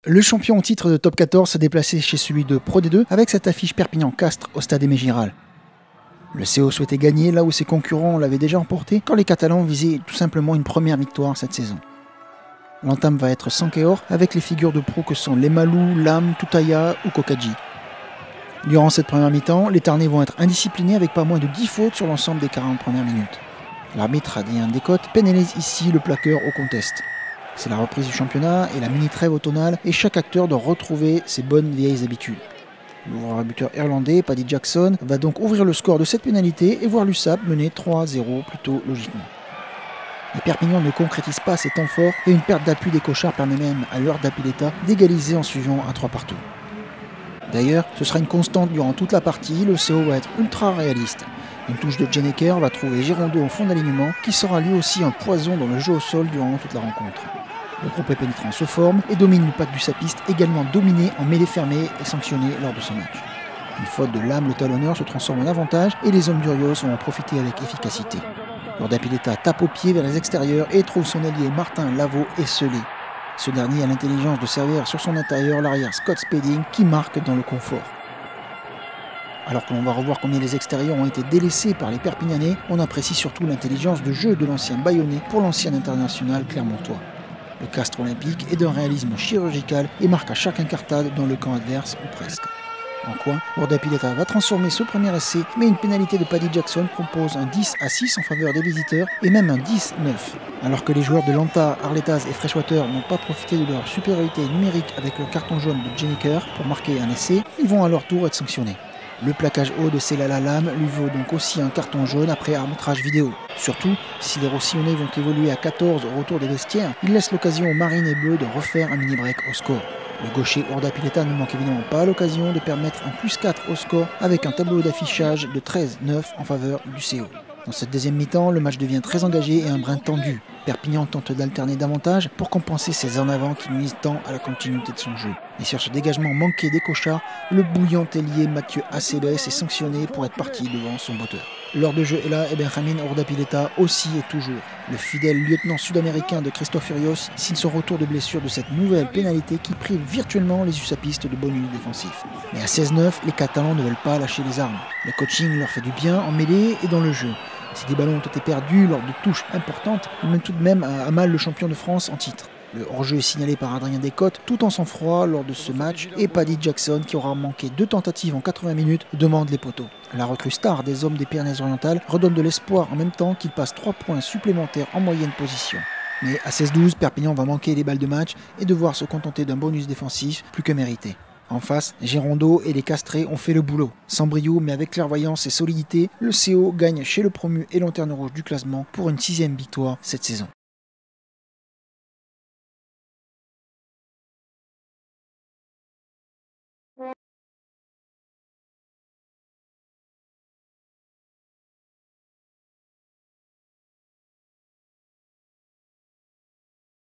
Le champion au titre de top 14 s'est déplacé chez celui de Pro D2 avec cette affiche Perpignan-Castres au stade Aimé Giral. Le CO souhaitait gagner là où ses concurrents l'avaient déjà emporté quand les Catalans visaient tout simplement une première victoire cette saison. L'entame va être sans chaos avec les figures de pro que sont Lemalou, Lam, Toutaya ou Kokadji. Durant cette première mi-temps, les Tarnais vont être indisciplinés avec pas moins de 10 fautes sur l'ensemble des 40 premières minutes. L'arbitre Adrien Descotes pénalise ici le plaqueur au contest. C'est la reprise du championnat et la mini-trêve automnale et chaque acteur doit retrouver ses bonnes vieilles habitudes. L'ouvreur-buteur irlandais, Paddy Jackson, va donc ouvrir le score de cette pénalité et voir l'USAP mener 3-0 plutôt logiquement. Les Perpignan ne concrétisent pas ces temps forts et une perte d'appui des Cochards permet même à l'Ordapilleta d'égaliser en suivant un 3 partout. D'ailleurs, ce sera une constante durant toute la partie, le CO va être ultra réaliste. Une touche de Jeneker va trouver Girondeau au fond d'alignement qui sera lui aussi un poison dans le jeu au sol durant toute la rencontre. Le groupe pénétrant se forme et domine le pack du sapiste, également dominé en mêlée fermée et sanctionné lors de ce match. Une faute de Lam, le talonneur, se transforme en avantage et les hommes d'Urios vont en profiter avec efficacité. L'Ordapilleta tape au pied vers les extérieurs et trouve son allié Martin Lavaux esselé. Ce dernier a l'intelligence de servir sur son intérieur l'arrière Scott Spedding qui marque dans le confort. Alors que l'on va revoir combien les extérieurs ont été délaissés par les Perpignanais, on apprécie surtout l'intelligence de jeu de l'ancien Bayonnais pour l'ancien international clermontois. Le Castres olympique est d'un réalisme chirurgical et marque à chaque incartade dans le camp adverse ou presque. En coin, Ordapilleta va transformer ce premier essai, mais une pénalité de Paddy Jackson propose un 10-6 en faveur des visiteurs et même un 10-9. Alors que les joueurs de Lanta, Arletaz et Freshwater n'ont pas profité de leur supériorité numérique avec le carton jaune de Jeneker pour marquer un essai, ils vont à leur tour être sanctionnés. Le plaquage haut de Selala Lam lui vaut donc aussi un carton jaune après arbitrage vidéo. Surtout, si les Rossillonnais vont évoluer à 14 au retour des vestiaires, ils laissent l'occasion aux Marines et Bleus de refaire un mini-break au score. Le gaucher Ordapilleta ne manque évidemment pas l'occasion de permettre un +4 au score avec un tableau d'affichage de 13-9 en faveur du CO. Dans cette deuxième mi-temps, le match devient très engagé et un brin tendu. Perpignan tente d'alterner davantage pour compenser ses en avant qui nuisent tant à la continuité de son jeu. Et sur ce dégagement manqué des Cochards, le bouillant ailier Mathieu Acebes est sanctionné pour être parti devant son botteur. L'heure de jeu est là et Benjamin Ordapilleta aussi et toujours. Le fidèle lieutenant sud-américain de Christophe Urios signe son retour de blessure de cette nouvelle pénalité qui prive virtuellement les USAPistes de bonus défensifs. Mais à 16-9, les Catalans ne veulent pas lâcher les armes. Le coaching leur fait du bien en mêlée et dans le jeu. Si des ballons ont été perdus lors de touches importantes, ils mènent tout de même à mal le champion de France en titre. Le hors-jeu est signalé par Adrien Descotes tout en sang-froid lors de ce match et Paddy Jackson, qui aura manqué 2 tentatives en 80 minutes, demande les poteaux. La recrue star des hommes des Pyrénées-Orientales redonne de l'espoir en même temps qu'il passe 3 points supplémentaires en moyenne position. Mais à 16-12, Perpignan va manquer les balles de match et devoir se contenter d'un bonus défensif plus que mérité. En face, Girondeau et les Castrés ont fait le boulot. Sans brio, mais avec clairvoyance et solidité, le CO gagne chez le promu et lanterne rouge du classement pour une 6e victoire cette saison.